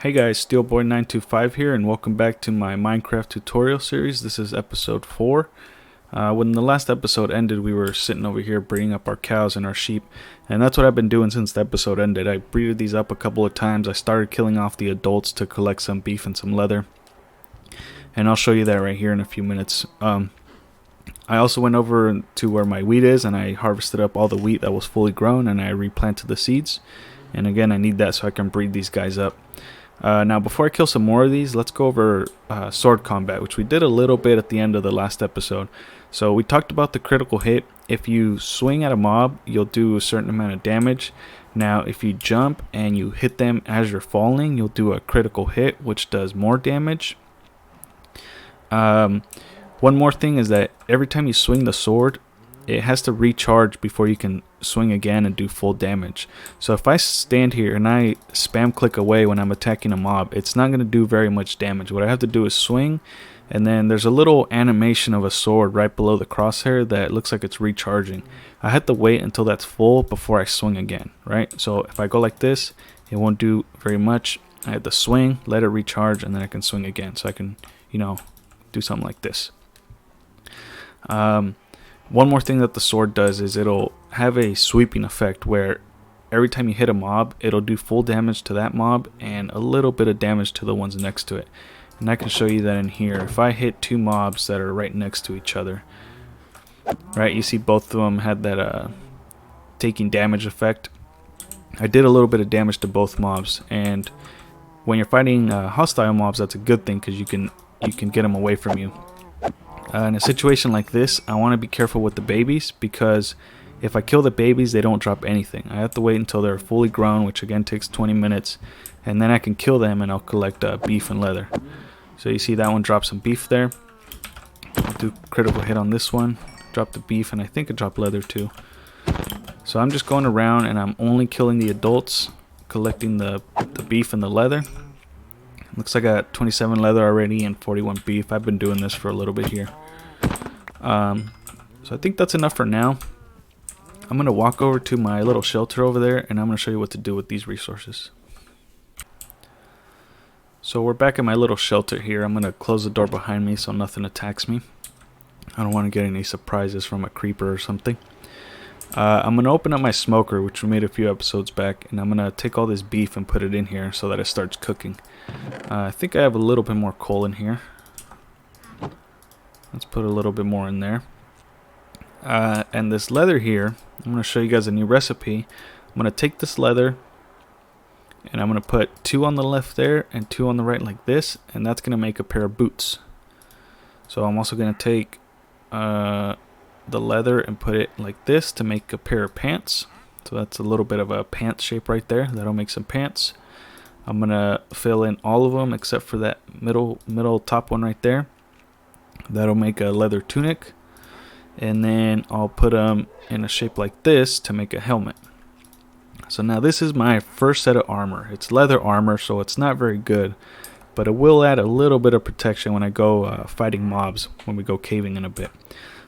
Hey guys, SteelBoy925 here, and welcome back to my Minecraft tutorial series. This is episode 4. When the last episode ended, we were sitting over here breeding up our cows and our sheep, and that's what I've been doing since the episode ended. I breeded these up a couple of times. I started killing off the adults to collect some beef and some leather, and I'll show you that right here in a few minutes. I also went over to where my wheat is, and I harvested up all the wheat that was fully grown, and I replanted the seeds. And again, I need that so I can breed these guys up. Now, before I kill some more of these, let's go over sword combat, which we did a little bit at the end of the last episode. So we talked about the critical hit. If you swing at a mob, you'll do a certain amount of damage. Now, if you jump and you hit them as you're falling, you'll do a critical hit, which does more damage. One more thing is that every time you swing the sword, it has to recharge before you can swing again and do full damage. So if I stand here and I spam click away when I'm attacking a mob, it's not going to do very much damage. What I have to do is swing, and then there's a little animation of a sword right below the crosshair that looks like it's recharging. I have to wait until that's full before I swing again, right? So if I go like this, it won't do very much. I have to swing, let it recharge, and then I can swing again. So I can, do something like this. One more thing that the sword does is it'll have a sweeping effect where every time you hit a mob, it'll do full damage to that mob and a little bit of damage to the ones next to it. And I can show you that in here. If I hit two mobs that are right next to each other, right, you see both of them had that taking damage effect. I did a little bit of damage to both mobs, and when you're fighting hostile mobs, that's a good thing because you can get them away from you. In a situation like this, I want to be careful with the babies, because if I kill the babies, they don't drop anything. I have to wait until they're fully grown, which again takes 20 minutes, and then I can kill them and I'll collect beef and leather. So you see that one dropped some beef there. I'll do critical hit on this one, drop the beef, and I think it dropped leather too. So I'm just going around and I'm only killing the adults, collecting the beef and the leather. Looks like I got 27 leather already and 41 beef. I've been doing this for a little bit here. So I think that's enough for now. I'm going to walk over to my little shelter over there, and I'm going to show you what to do with these resources. So we're back in my little shelter here. I'm going to close the door behind me so nothing attacks me. I don't want to get any surprises from a creeper or something. I'm going to open up my smoker, which we made a few episodes back, and I'm going to take all this beef and put it in here so that it starts cooking. I think I have a little bit more coal in here. Let's put a little bit more in there. And this leather here, I'm going to show you guys a new recipe. I'm going to take this leather and I'm going to put 2 on the left there and 2 on the right like this, and that's going to make a pair of boots. So I'm also going to take the leather and put it like this to make a pair of pants. So that's a little bit of a pants shape right there. That'll make some pants. I'm going to fill in all of them except for that middle top one right there. That'll make a leather tunic. And then I'll put them in a shape like this to make a helmet. So now this is my first set of armor. It's leather armor, so it's not very good, but it will add a little bit of protection when I go fighting mobs, when we go caving in a bit.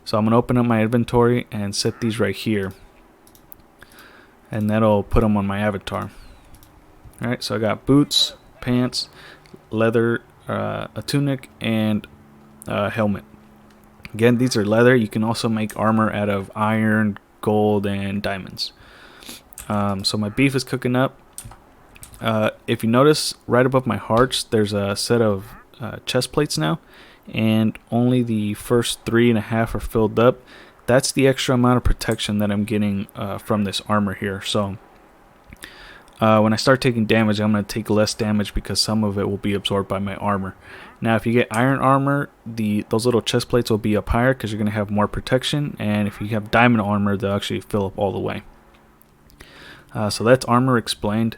So I'm going to open up my inventory and set these right here. And that'll put them on my avatar. Alright, so I got boots, pants, leather, a tunic, and a helmet. Again, these are leather. You can also make armor out of iron, gold, and diamonds. So my beef is cooking up. If you notice, right above my hearts, there's a set of chest plates now, and only the first 3.5 are filled up. That's the extra amount of protection that I'm getting from this armor here. So when I start taking damage, I'm going to take less damage because some of it will be absorbed by my armor. Now, if you get iron armor, those little chest plates will be up higher because you're going to have more protection. And if you have diamond armor, they'll actually fill up all the way. So that's armor explained.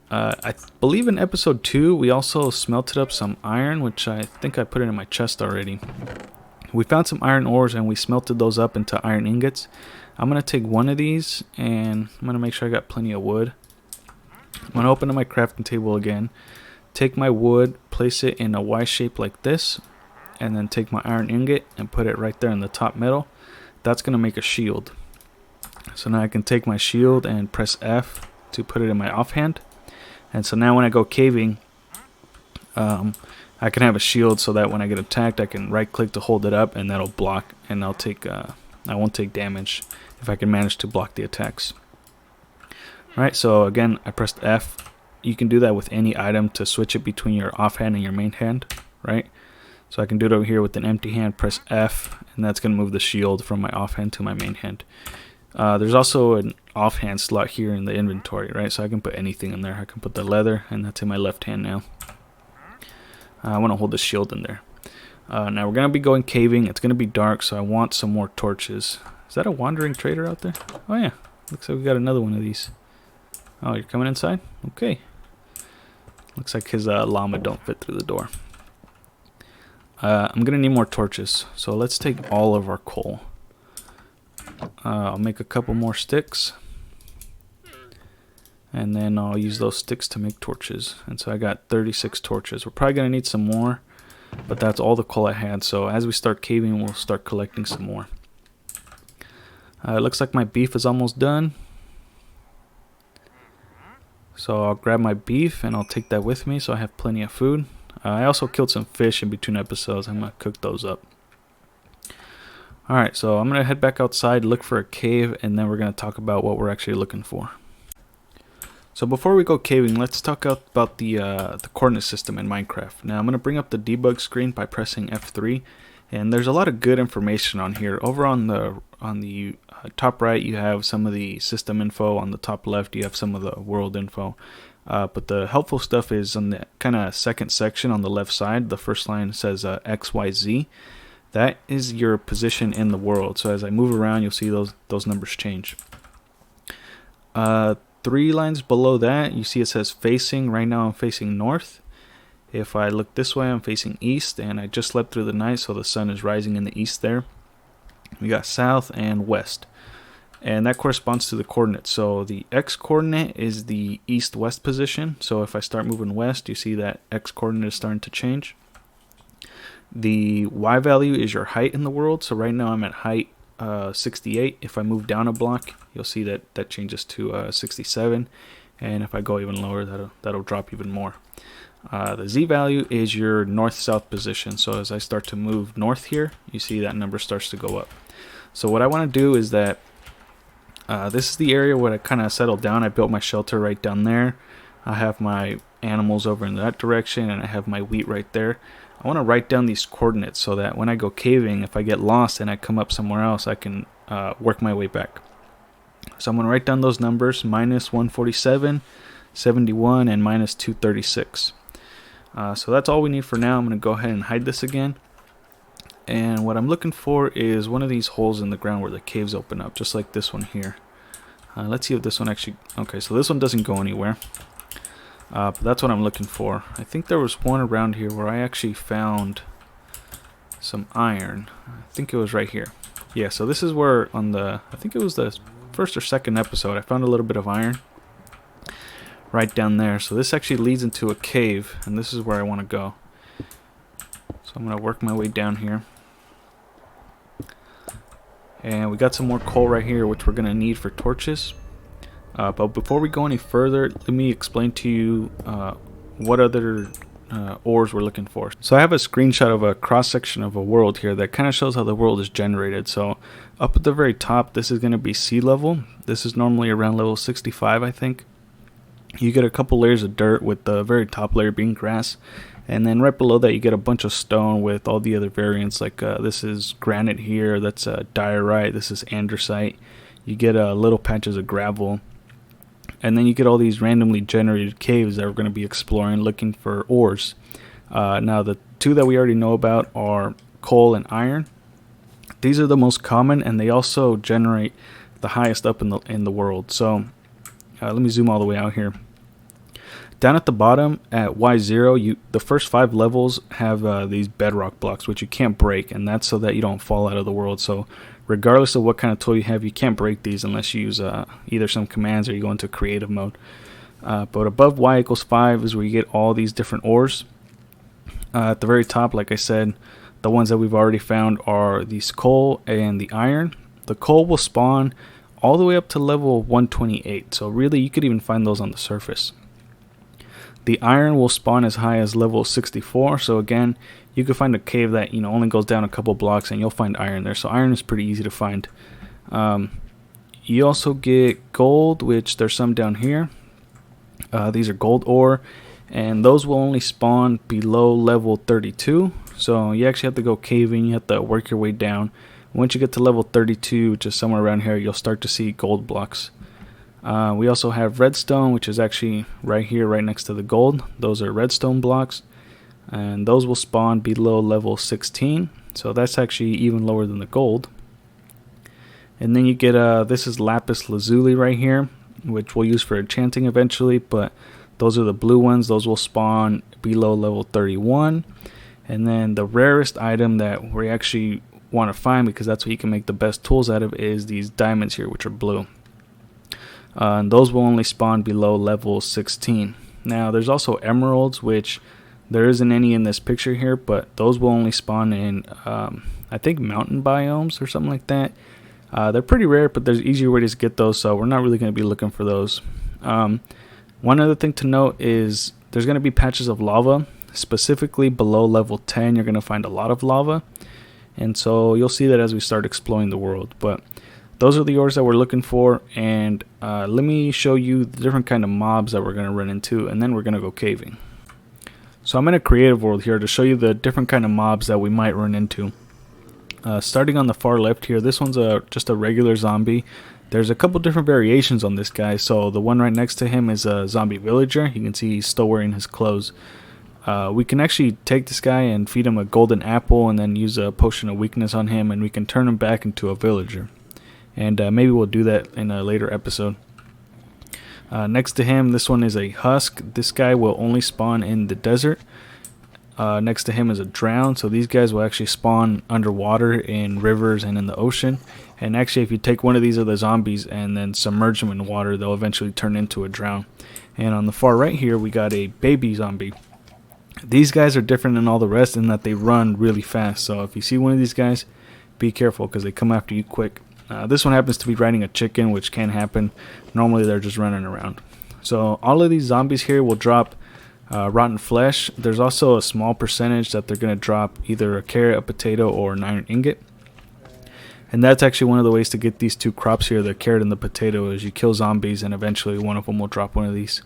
I believe in episode 2, we also smelted up some iron, which I think I put it in my chest already. We found some iron ores and we smelted those up into iron ingots. I'm going to take one of these and I'm going to make sure I got plenty of wood. I'm going to open up my crafting table again, take my wood, place it in a Y shape like this, and then take my iron ingot and put it right there in the top middle. That's going to make a shield. So now I can take my shield and press F to put it in my offhand. And so now when I go caving, I can have a shield so that when I get attacked, I can right click to hold it up, and that'll block, and I'll take I won't take damage if I can manage to block the attacks. Alright, so again, I pressed F. You can do that with any item to switch it between your offhand and your main hand, right? So I can do it over here with an empty hand, press F, and that's going to move the shield from my offhand to my main hand. There's also an offhand slot here in the inventory, right? So I can put anything in there. I can put the leather, and that's in my left hand now. I want to hold the shield in there. Now we're going to be going caving. It's going to be dark, so I want some more torches. Is that a wandering trader out there? Oh yeah, looks like we got another one of these. Oh, you're coming inside? Okay. Looks like his llama don't fit through the door. I'm going to need more torches, so let's take all of our coal. I'll make a couple more sticks, and then I'll use those sticks to make torches. And so I got 36 torches. We're probably going to need some more, but that's all the coal I had. So as we start caving, we'll start collecting some more. It looks like my beef is almost done. So I'll grab my beef and I'll take that with me so I have plenty of food. I also killed some fish in between episodes. I'm going to cook those up. Alright, so I'm going to head back outside, look for a cave, and then we're going to talk about what we're actually looking for. So before we go caving, let's talk about the coordinate system in Minecraft. Now I'm going to bring up the debug screen by pressing F3, and there's a lot of good information on here. Over on the top right, you have some of the system info. On the top left, you have some of the world info. But the helpful stuff is on the kind of second section on the left side. The first line says XYZ. That is your position in the world. So as I move around, you'll see those numbers change. 3 lines below that, you see it says facing. Right now I'm facing north. If I look this way, I'm facing east, and I just slept through the night, so the sun is rising in the east there. We got south and west, and that corresponds to the coordinates. So the X coordinate is the east-west position. So if I start moving west, you see that X coordinate is starting to change. The Y value is your height in the world. So right now I'm at height 68. If I move down a block, you'll see that changes to 67, and if I go even lower, that'll drop even more. The Z value is your north-south position. So as I start to move north here, you see that number starts to go up. So what I want to do is that this is the area where I kind of settled down. I built my shelter right down there. I have my animals over in that direction, and I have my wheat right there. I want to write down these coordinates so that when I go caving, if I get lost and I come up somewhere else, I can work my way back. So I'm going to write down those numbers: minus 147, 71, and minus 236. So that's all we need for now. I'm going to go ahead and hide this again. And what I'm looking for is one of these holes in the ground where the caves open up, just like this one here. Let's see if this one actually... Okay, so this one doesn't go anywhere. But that's what I'm looking for. I think there was one around here where I actually found some iron. I think it was right here. Yeah, so this is where on the... I think it was the first or second episode, I found a little bit of iron right down there. So this actually leads into a cave, and this is where I want to go. So I'm going to work my way down here. And we got some more coal right here, which we're going to need for torches. But before we go any further, let me explain to you what other ores we're looking for. So I have a screenshot of a cross-section of a world here that kind of shows how the world is generated. So up at the very top, this is going to be sea level. This is normally around level 65, I think. You get a couple layers of dirt, with the very top layer being grass. And then right below that, you get a bunch of stone with all the other variants. Like this is granite here, that's diorite, this is andesite. You get little patches of gravel. And then you get all these randomly generated caves that we're going to be exploring, looking for ores. Now the two that we already know about are coal and iron. These are the most common, and they also generate the highest up in the world. So let me zoom all the way out here. Down at the bottom at Y0, the first 5 levels have these bedrock blocks which you can't break, and that's so that you don't fall out of the world. So regardless of what kind of tool you have, you can't break these unless you use either some commands or you go into creative mode. But above Y = 5 is where you get all these different ores. At the very top, like I said, the ones that we've already found are these coal and the iron. The coal will spawn all the way up to level 128, so really you could even find those on the surface. The iron will spawn as high as level 64. So again, you can find a cave that only goes down a couple blocks, and you'll find iron there. So iron is pretty easy to find. You also get gold, which there's some down here. These are gold ore, and those will only spawn below level 32. So you actually have to go caving. You have to work your way down. Once you get to level 32, which is somewhere around here, you'll start to see gold blocks. We also have redstone, which is actually right here, right next to the gold. Those are redstone blocks, and those will spawn below level 16. So that's actually even lower than the gold. And then you get this is lapis lazuli right here, which we'll use for enchanting eventually, but those are the blue ones. Those will spawn below level 31. And then the rarest item that we actually want to find, because that's what you can make the best tools out of, is these diamonds here, which are blue. And those will only spawn below level 16. Now there's also emeralds, which there isn't any in this picture here, but those will only spawn in I think mountain biomes or something like that. They're pretty rare, but there's easier ways to get those, so we're not really going to be looking for those. One other thing to note is there's going to be patches of lava. Specifically below level 10, you're going to find a lot of lava, and so you'll see that as we start exploring the world. But those are the ores that we're looking for, and let me show you the different kind of mobs that we're going to run into, and then we're going to go caving. So I'm in a creative world here to show you the different kind of mobs that we might run into. Starting on the far left here, this one's just a regular zombie. There's a couple different variations on this guy. So the one right next to him is a zombie villager. You can see he's still wearing his clothes. We can actually take this guy and feed him a golden apple, and then use a potion of weakness on him, and we can turn him back into a villager. And maybe we'll do that in a later episode. Next to him, this one is a husk. This guy will only spawn in the desert. Next to him is a drown. So these guys will actually spawn underwater in rivers and in the ocean. And actually, if you take one of these other zombies and then submerge them in water, they'll eventually turn into a drown. And on the far right here, we got a baby zombie. These guys are different than all the rest in that they run really fast. So if you see one of these guys, be careful, because they come after you quick. This one happens to be riding a chicken, which can happen. Normally they're just running around. So all of these zombies here will drop rotten flesh. There's also a small percentage that they're going to drop either a carrot, a potato, or an iron ingot. And that's actually one of the ways to get these two crops here, the carrot and the potato, is you kill zombies and eventually one of them will drop one of these.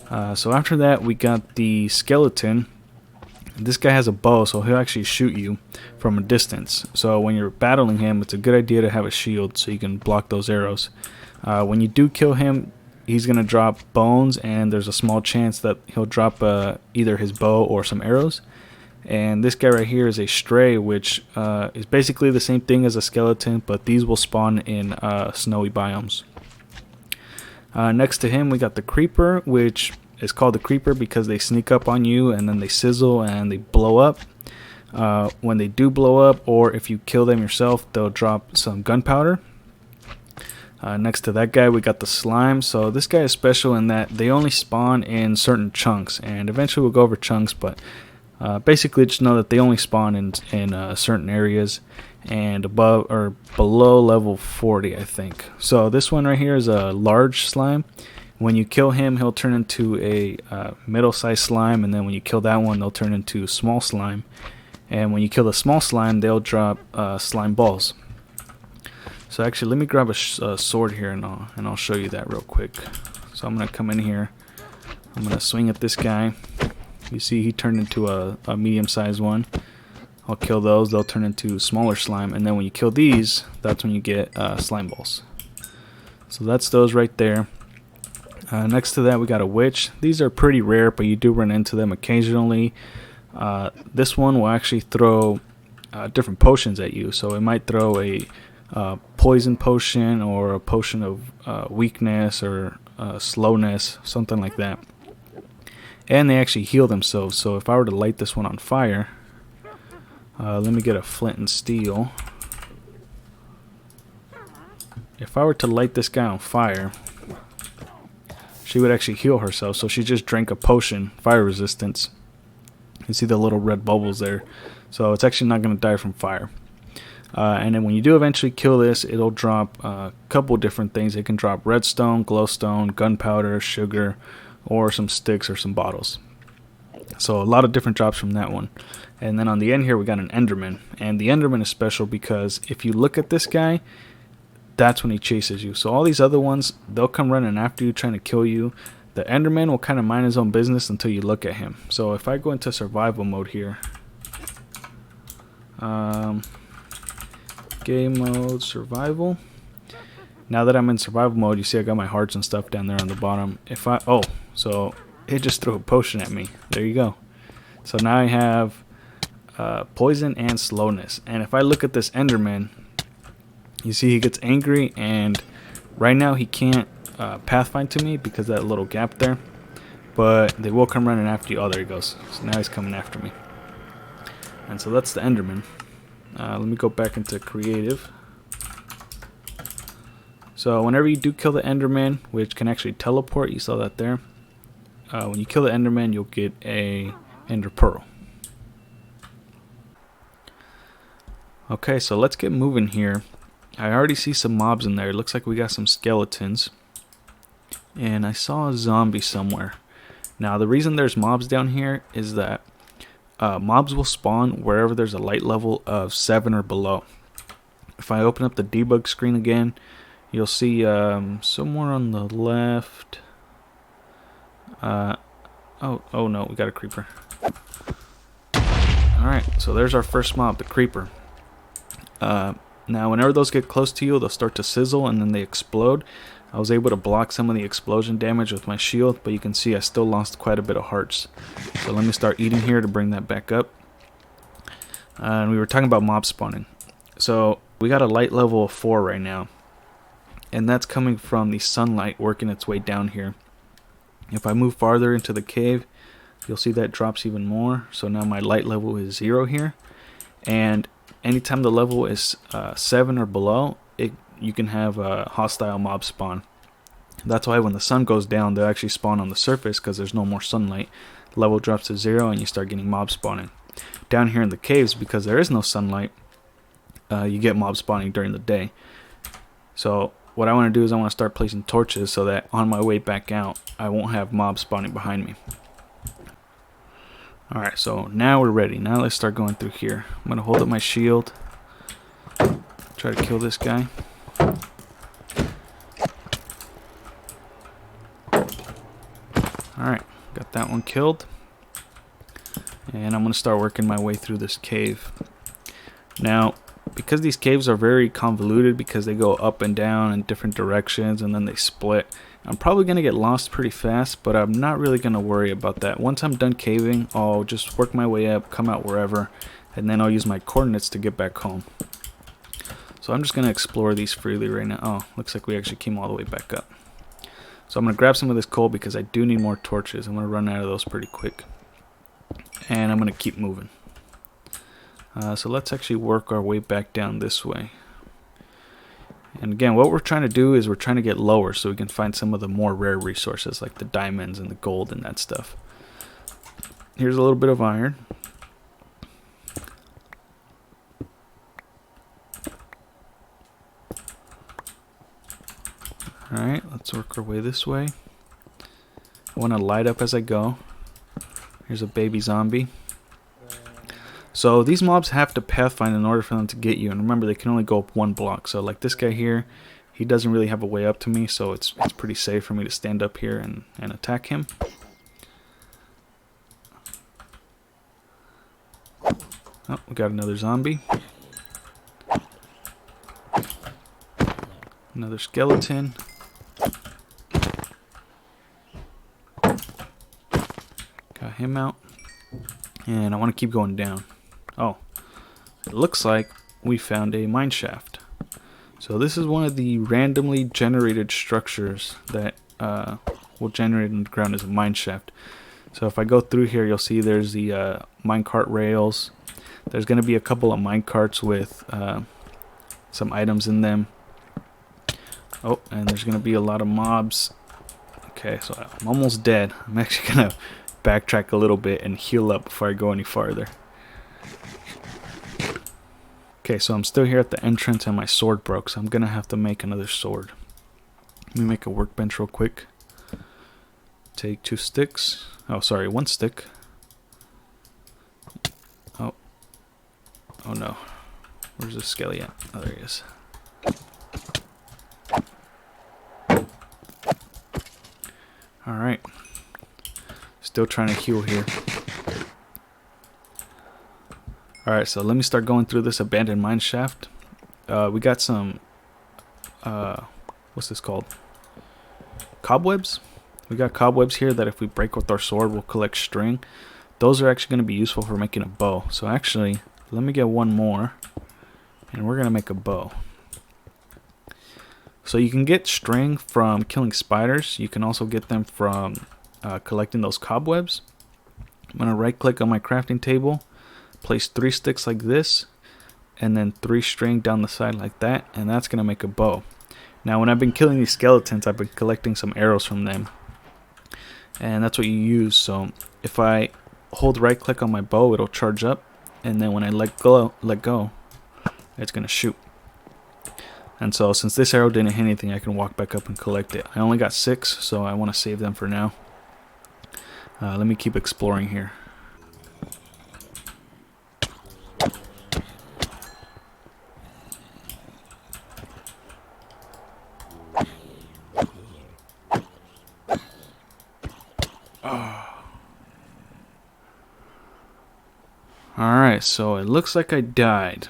So after that, we got the skeleton. This guy has a bow, so he'll actually shoot you from a distance. So when you're battling him, it's a good idea to have a shield so you can block those arrows. When you do kill him, he's going to drop bones, and there's a small chance that he'll drop either his bow or some arrows. And this guy right here is a stray, which is basically the same thing as a skeleton, but these will spawn in snowy biomes. Next to him, we got the creeper, which is called the creeper because they sneak up on you and then they sizzle and they blow up. When they do blow up, or if you kill them yourself, they'll drop some gunpowder. Next to that guy, we got the slime. So this guy is special in that they only spawn in certain chunks, and eventually we'll go over chunks, but basically just know that they only spawn in certain areas and above or below level 40, I think. So this one right here is a large slime. When you kill him, he'll turn into a middle-sized slime, and then when you kill that one, they'll turn into small slime. And when you kill the small slime, they'll drop slime balls. So actually, let me grab a sword here, and I'll show you that real quick. So I'm gonna come in here. I'm gonna swing at this guy. You see, he turned into a medium-sized one. I'll kill those. They'll turn into smaller slime, and then when you kill these, that's when you get slime balls. So that's those right there. Next to that, we got a witch. These are pretty rare, but you do run into them occasionally. This one will actually throw different potions at you. So it might throw a poison potion or a potion of weakness or slowness, something like that. And they actually heal themselves. So if I were to light this one on fire, let me get a flint and steel. If I were to light this guy on fire, she would actually heal herself. So she just drank a potion, fire resistance. You see the little red bubbles there. So it's actually not going to die from fire. And then when you do eventually kill this, it'll drop a couple different things. It can drop redstone, glowstone, gunpowder, sugar, or some sticks or some bottles. So a lot of different drops from that one. And then on the end here we got an Enderman. And the Enderman is special because if you look at this guy, that's when he chases you. So all these other ones, they'll come running after you trying to kill you. The Enderman will kind of mind his own business until you look at him. So if I go into survival mode here, game mode, survival. Now that I'm in survival mode, you see I got my hearts and stuff down there on the bottom. So it just threw a potion at me. There you go. So now I have poison and slowness. And if I look at this Enderman, you see he gets angry, and right now he can't pathfind to me because of that little gap there. But they will come running after you. Oh, there he goes. So now he's coming after me. And so that's the Enderman. Let me go back into creative. So whenever you do kill the Enderman, which can actually teleport, you saw that there. When you kill the Enderman, you'll get a Ender Pearl. Okay, so let's get moving here. I already see some mobs in there. It looks like we got some skeletons. And I saw a zombie somewhere. Now the reason there's mobs down here is that mobs will spawn wherever there's a light level of 7 or below. If I open up the debug screen again, you'll see somewhere on the left. Oh no, we got a creeper. Alright, so there's our first mob, the creeper. Now whenever those get close to you, they'll start to sizzle and then they explode. I was able to block some of the explosion damage with my shield, but you can see I still lost quite a bit of hearts. So let me start eating here to bring that back up. And we were talking about mob spawning. So we got a light level of 4 right now. And that's coming from the sunlight working its way down here. If I move farther into the cave, you'll see that drops even more. So now my light level is 0 here. And anytime the level is 7 or below, you can have a hostile mob spawn. That's why when the sun goes down, they'll actually spawn on the surface because there's no more sunlight. The level drops to 0 and you start getting mob spawning. Down here in the caves, because there is no sunlight, you get mob spawning during the day. So what I want to do is I want to start placing torches so that on my way back out, I won't have mobs spawning behind me. Alright, so now we're ready. Now let's start going through here. I'm going to hold up my shield. Try to kill this guy. Alright, got that one killed. And I'm going to start working my way through this cave. Now, because these caves are very convoluted because they go up and down in different directions and then they split, I'm probably going to get lost pretty fast, but I'm not really going to worry about that. Once I'm done caving, I'll just work my way up, come out wherever, and then I'll use my coordinates to get back home. So I'm just going to explore these freely right now. Oh, looks like we actually came all the way back up. So I'm going to grab some of this coal because I do need more torches. I'm going to run out of those pretty quick. And I'm going to keep moving. So let's actually work our way back down this way. And again, what we're trying to do is we're trying to get lower so we can find some of the more rare resources like the diamonds and the gold and that stuff. Here's a little bit of iron. Alright, let's work our way this way. I want to light up as I go. Here's a baby zombie. So these mobs have to pathfind in order for them to get you. And remember, they can only go up 1 block. So like this guy here, he doesn't really have a way up to me. So it's pretty safe for me to stand up here and attack him. Oh, we got another zombie. Another skeleton. Got him out. And I want to keep going down. Oh, it looks like we found a mine shaft. So this is one of the randomly generated structures that will generate in the ground as a mine shaft. So if I go through here, you'll see there's the minecart rails. There's going to be a couple of minecarts with some items in them. Oh, and there's going to be a lot of mobs. Okay, so I'm almost dead. I'm actually going to backtrack a little bit and heal up before I go any farther. Okay, so I'm still here at the entrance and my sword broke, so I'm going to have to make another sword. Let me make a workbench real quick. Take 2 sticks. Oh, sorry, 1 stick. Oh. Oh no. Where's the skelly at? Oh, there he is. Alright. Still trying to heal here. Alright, so let me start going through this abandoned mine shaft. We got some... what's this called? Cobwebs? We got cobwebs here that if we break with our sword, we'll collect string. Those are actually going to be useful for making a bow. So actually, let me get one more. And we're going to make a bow. So you can get string from killing spiders. You can also get them from collecting those cobwebs. I'm going to right click on my crafting table. Place 3 sticks like this. And then 3 string down the side like that. And that's going to make a bow. Now when I've been killing these skeletons, I've been collecting some arrows from them. And that's what you use. So if I hold right click on my bow, it'll charge up. And then when I let go, it's going to shoot. And so since this arrow didn't hit anything, I can walk back up and collect it. I only got 6, so I want to save them for now. Let me keep exploring here. Alright, so it looks like I died.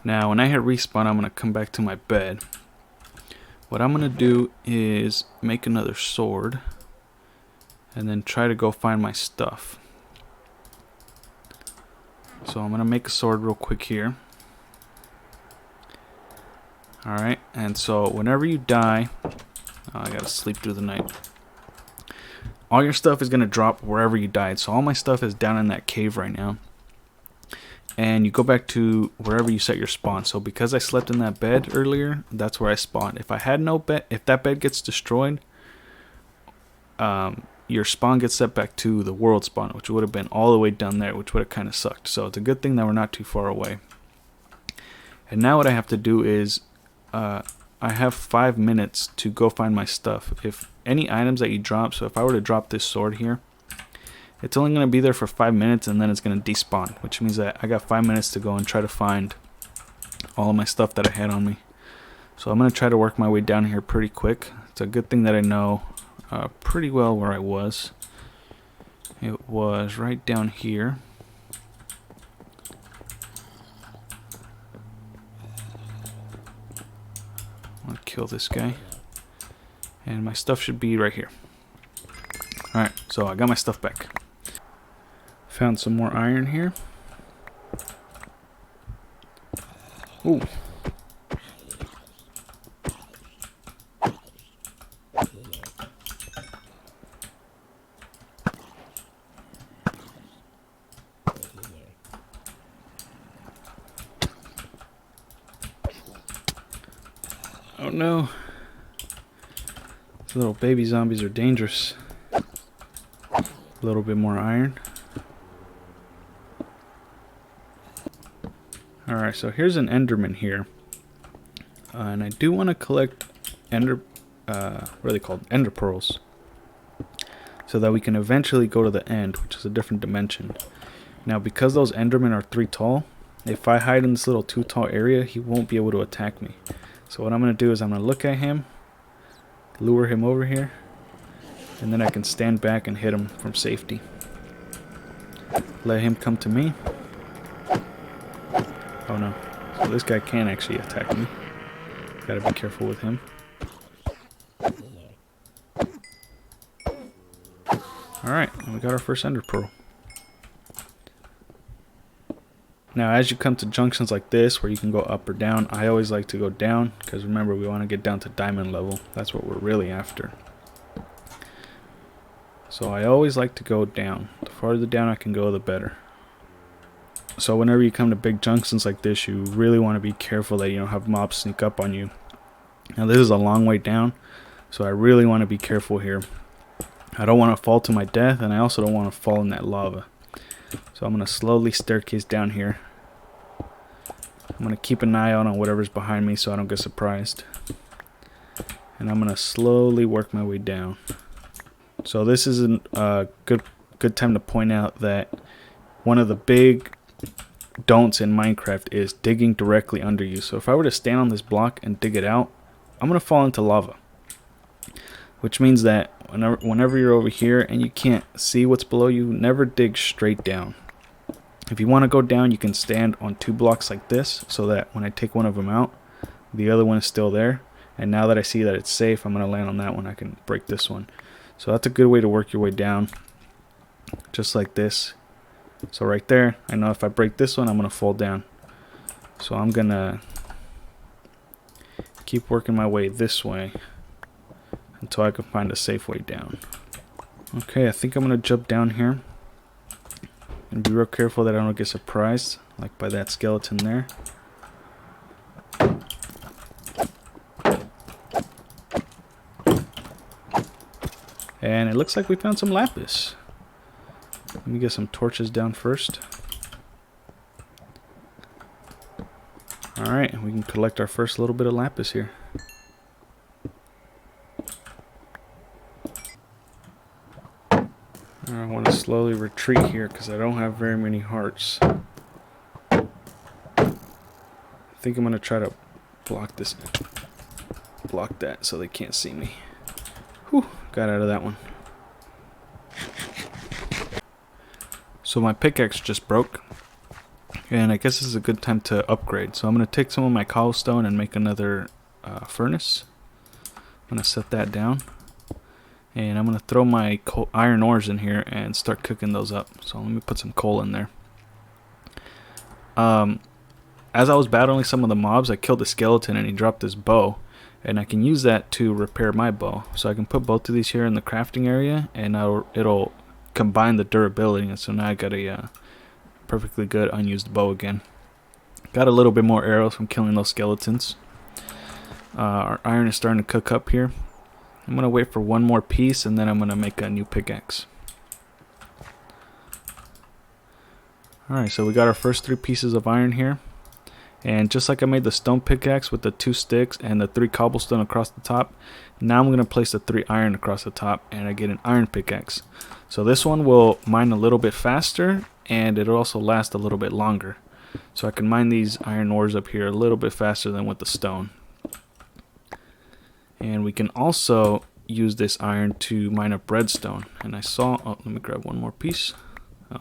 Now, when I hit respawn, I'm going to come back to my bed. What I'm going to do is make another sword. And then try to go find my stuff. So I'm going to make a sword real quick here. Alright, and so whenever you die... Oh, I got to sleep through the night. All your stuff is going to drop wherever you died. So all my stuff is down in that cave right now. And you go back to wherever you set your spawn. So because I slept in that bed earlier, that's where I spawned. If I had no bed, if that bed gets destroyed, your spawn gets set back to the world spawn, which would have been all the way down there, which would have kind of sucked. So it's a good thing that we're not too far away. And now what I have to do is, I have 5 minutes to go find my stuff. If any items that you drop, so if I were to drop this sword here, it's only going to be there for 5 minutes and then it's going to despawn, which means that I got 5 minutes to go and try to find all of my stuff that I had on me. So I'm going to try to work my way down here pretty quick. It's a good thing that I know pretty well where I was. It was right down here. I'm going to kill this guy. And my stuff should be right here. Alright, so I got my stuff back. Found some more iron here. Ooh. Oh no. These little baby zombies are dangerous. A little bit more iron. Alright, so here's an enderman here. And I do want to collect what are they called? Ender pearls. So that we can eventually go to the end, which is a different dimension. Now, because those endermen are 3 tall, if I hide in this little 2 tall area, he won't be able to attack me. So what I'm going to do is I'm going to look at him, lure him over here, and then I can stand back and hit him from safety. Let him come to me. Oh no. So this guy can actually attack me. Gotta be careful with him. Alright, and we got our first ender pearl. Now as you come to junctions like this where you can go up or down, I always like to go down, because remember we want to get down to diamond level. That's what we're really after. So I always like to go down. The farther down I can go, the better. So whenever you come to big junctions like this, you really want to be careful that you don't have mobs sneak up on you. Now this is a long way down, so I really want to be careful here. I don't want to fall to my death, and I also don't want to fall in that lava. So I'm going to slowly staircase down here. I'm going to keep an eye out on whatever's behind me so I don't get surprised. And I'm going to slowly work my way down. So this is a good time to point out that one of the big don'ts in Minecraft is digging directly under you. So if I were to stand on this block and dig it out, I'm going to fall into lava. Which means that whenever you're over here and you can't see what's below you, never dig straight down. If you want to go down, you can stand on 2 blocks like this, so that when I take one of them out, the other one is still there. And now that I see that it's safe, I'm going to land on that one. I can break this one. So that's a good way to work your way down, just like this. So right there, I know if I break this one, I'm going to fall down. So I'm going to keep working my way this way until I can find a safe way down. Okay, I think I'm going to jump down here. And be real careful that I don't get surprised, like by that skeleton there. And it looks like we found some lapis. Let me get some torches down first. Alright, we can collect our first little bit of lapis here. I want to slowly retreat here because I don't have very many hearts. I think I'm going to try to block that so they can't see me. Whew, got out of that one. So my pickaxe just broke, and I guess this is a good time to upgrade. So I'm going to take some of my cobblestone and make another furnace. I'm going to set that down. And I'm going to throw my iron ores in here and start cooking those up. So let me put some coal in there. As I was battling some of the mobs, I killed a skeleton and he dropped his bow. And I can use that to repair my bow. So I can put both of these here in the crafting area, and it'll combine the durability. And so now I got a perfectly good unused bow again. Got a little bit more arrows from killing those skeletons. Our iron is starting to cook up here. I'm going to wait for one more piece, and then I'm going to make a new pickaxe. Alright, so we got our first 3 pieces of iron here. And just like I made the stone pickaxe with the 2 sticks and the 3 cobblestone across the top, now I'm going to place the 3 iron across the top, and I get an iron pickaxe. So this one will mine a little bit faster, and it'll also last a little bit longer. So I can mine these iron ores up here a little bit faster than with the stone. And we can also use this iron to mine up redstone. And I saw, oh, let me grab one more piece. Oh.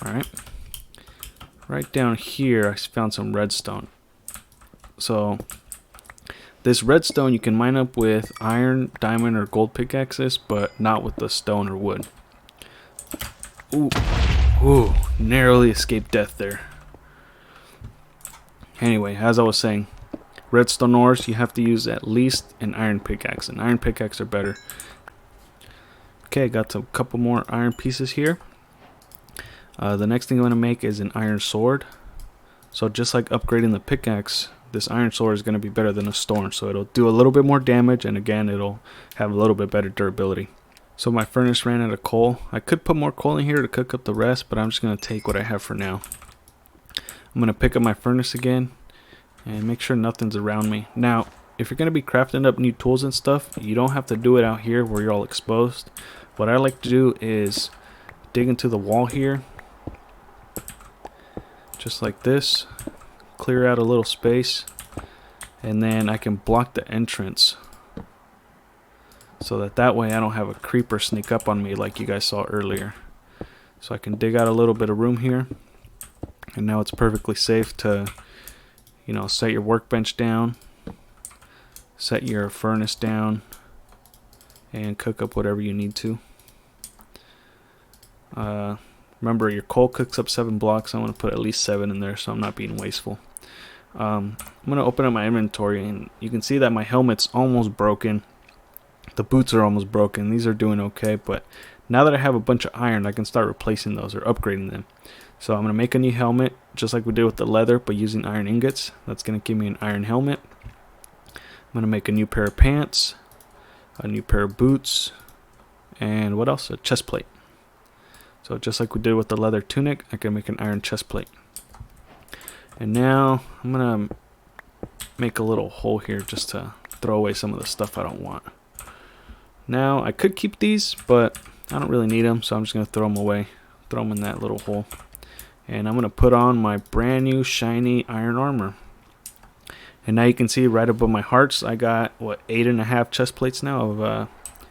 Alright. Right down here, I found some redstone. So, this redstone you can mine up with iron, diamond, or gold pickaxes, but not with the stone or wood. Ooh, ooh, narrowly escaped death there. Anyway, as I was saying, redstone ores, you have to use at least an iron pickaxe, and iron pickaxes are better. Okay, got a couple more iron pieces here. The next thing I'm going to make is an iron sword. So just like upgrading the pickaxe, this iron sword is going to be better than a stone. So it'll do a little bit more damage, and again, it'll have a little bit better durability. So my furnace ran out of coal. I could put more coal in here to cook up the rest, but I'm just going to take what I have for now. I'm going to pick up my furnace again and make sure nothing's around me. Now, if you're going to be crafting up new tools and stuff, you don't have to do it out here where you're all exposed. What I like to do is dig into the wall here, just like this, clear out a little space, and then I can block the entrance so that way I don't have a creeper sneak up on me like you guys saw earlier. So I can dig out a little bit of room here, and now it's perfectly safe to, you know, set your workbench down, set your furnace down, and cook up whatever you need to. Remember, your coal cooks up 7 blocks. I'm going to put at least 7 in there so I'm not being wasteful. I'm going to open up my inventory, and you can see that my helmet's almost broken. The boots are almost broken. These are doing okay, but now that I have a bunch of iron, I can start replacing those or upgrading them. So I'm going to make a new helmet, just like we did with the leather, but using iron ingots. That's going to give me an iron helmet. I'm going to make a new pair of pants, a new pair of boots, and what else? A chest plate. So just like we did with the leather tunic, I can make an iron chest plate. And now I'm going to make a little hole here just to throw away some of the stuff I don't want. Now I could keep these, but I don't really need them, so I'm just gonna throw them away. Throw them in that little hole. And I'm gonna put on my brand new shiny iron armor. And now you can see right above my hearts, I got what, 8.5 chest plates now of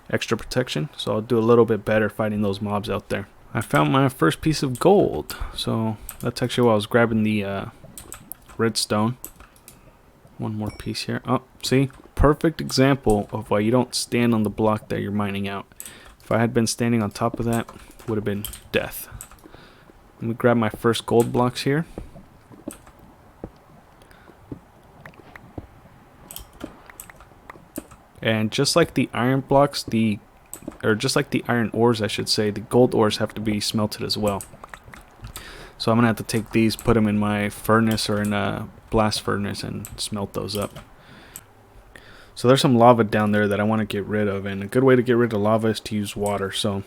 extra protection. So I'll do a little bit better fighting those mobs out there. I found my first piece of gold, so that's actually why I was grabbing the redstone. One more piece here. Oh, see, perfect example of why you don't stand on the block that you're mining out. If I had been standing on top of that, it would have been death. Let me grab my first gold blocks here. And just like the iron blocks, just like the iron ores, I should say, the gold ores have to be smelted as well. So I'm gonna have to take these, put them in my furnace or in a blast furnace and smelt those up. So there's some lava down there that I want to get rid of, and a good way to get rid of lava is to use water. So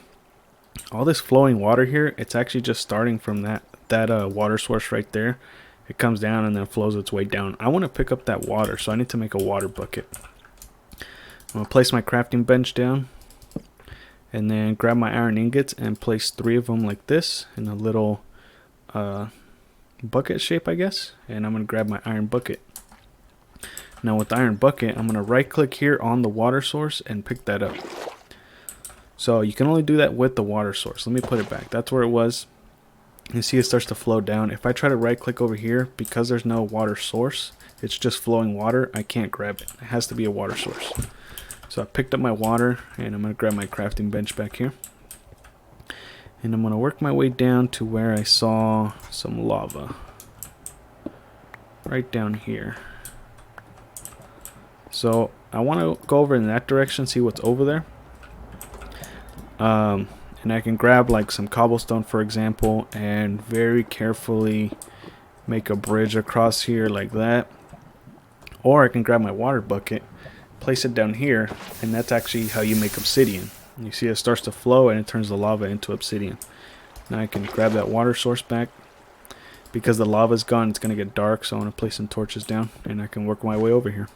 all this flowing water here, it's actually just starting from that water source right there. It comes down and then flows its way down. I want to pick up that water, so I need to make a water bucket. I'm going to place my crafting bench down and then grab my iron ingots and place 3 of them like this in a little bucket shape, I guess. And I'm going to grab my iron bucket. Now with the iron bucket, I'm going to right click here on the water source and pick that up. So you can only do that with the water source. Let me put it back. That's where it was. You see it starts to flow down. If I try to right click over here, because there's no water source, it's just flowing water, I can't grab it. It has to be a water source. So I picked up my water and I'm going to grab my crafting bench back here. And I'm going to work my way down to where I saw some lava. Right down here. So I want to go over in that direction, see what's over there. And I can grab like some cobblestone, for example, and very carefully make a bridge across here like that. Or I can grab my water bucket, place it down here, and that's actually how you make obsidian. You see it starts to flow and it turns the lava into obsidian. Now I can grab that water source back. Because the lava's gone, it's going to get dark, so I'm going to place some torches down and I can work my way over here.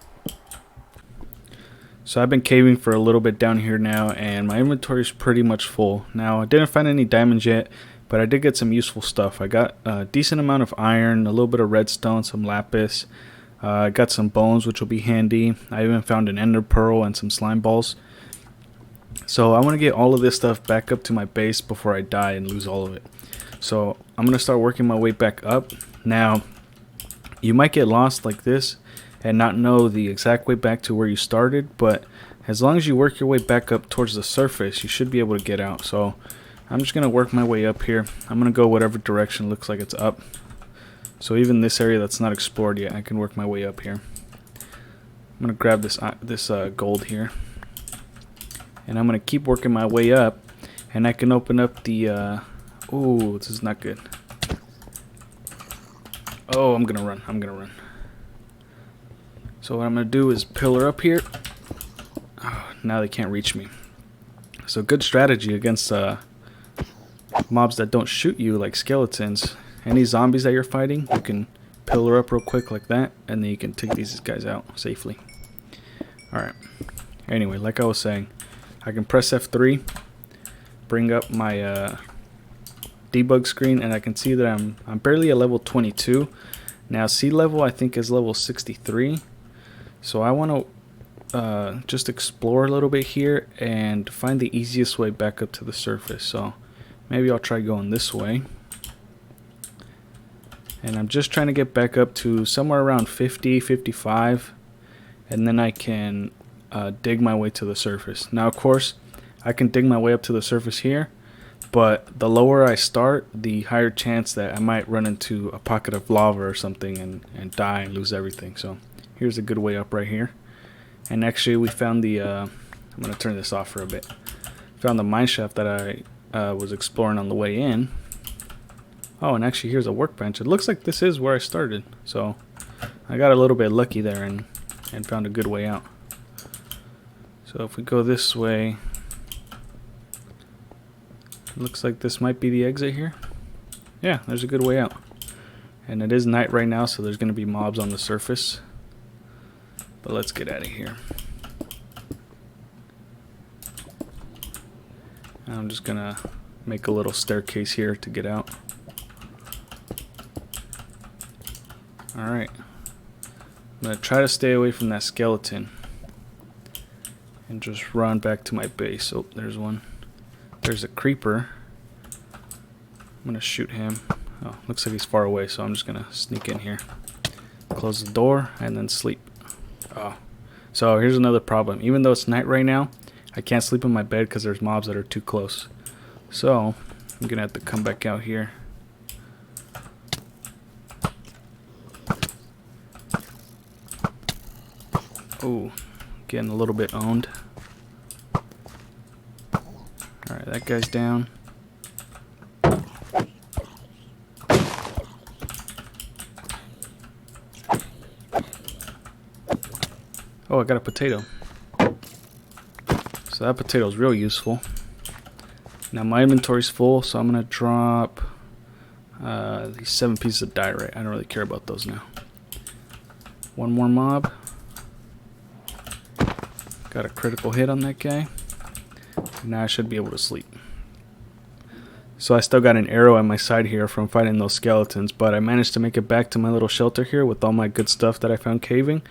So I've been caving for a little bit down here now, and my inventory is pretty much full. Now I didn't find any diamonds yet, but I did get some useful stuff. I got a decent amount of iron, a little bit of redstone, some lapis. I got some bones, which will be handy. I even found an ender pearl and some slime balls. So I want to get all of this stuff back up to my base before I die and lose all of it. So I'm going to start working my way back up. Now, you might get lost like this and not know the exact way back to where you started, but as long as you work your way back up towards the surface, you should be able to get out. So I'm just going to work my way up here. I'm going to go whatever direction looks like it's up. So even this area that's not explored yet, I can work my way up here. I'm going to grab this gold here. And I'm going to keep working my way up. And I can open up the... ooh, this is not good. Oh, I'm going to run. So what I'm going to do is pillar up here. Oh, now they can't reach me. So good strategy against mobs that don't shoot you, like skeletons. Any zombies that you're fighting, you can pillar up real quick like that, and then you can take these guys out safely. Alright. Anyway, like I was saying, I can press F3, bring up my debug screen, and I can see that I'm barely at level 22. Now sea level I think is level 63. So I want to just explore a little bit here and find the easiest way back up to the surface. So maybe I'll try going this way. And I'm just trying to get back up to somewhere around 50, 55. And then I can dig my way to the surface. Now of course I can dig my way up to the surface here. But the lower I start, the higher chance that I might run into a pocket of lava or something and die and lose everything. So here's a good way up right here. And actually we found the, I'm going to turn this off for a bit. Found the mine shaft that I was exploring on the way in. Oh, and actually here's a workbench. It looks like this is where I started. So I got a little bit lucky there and found a good way out. So if we go this way, looks like this might be the exit here. Yeah, there's a good way out. And it is night right now, so there's going to be mobs on the surface. But let's get out of here. I'm just gonna make a little staircase here to get out. Alright. I'm gonna try to stay away from that skeleton and just run back to my base. Oh, there's one. There's a creeper. I'm gonna shoot him. Oh, looks like he's far away, so I'm just gonna sneak in here. Close the door and then sleep. Oh. So here's another problem. Even though it's night right now, I can't sleep in my bed because there's mobs that are too close. So I'm gonna have to come back out here. Oh, getting a little bit owned. Alright, that guy's down. Oh, I got a potato. So that potato is real useful. Now my inventory's full, so I'm gonna drop these 7 pieces of diorite. I don't really care about those now. One more mob. Got a critical hit on that guy. Now I should be able to sleep. So I still got an arrow at my side here from fighting those skeletons, but I managed to make it back to my little shelter here with all my good stuff that I found caving.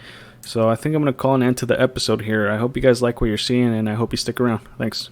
So I think I'm going to call an end to the episode here. I hope you guys like what you're seeing, and I hope you stick around. Thanks.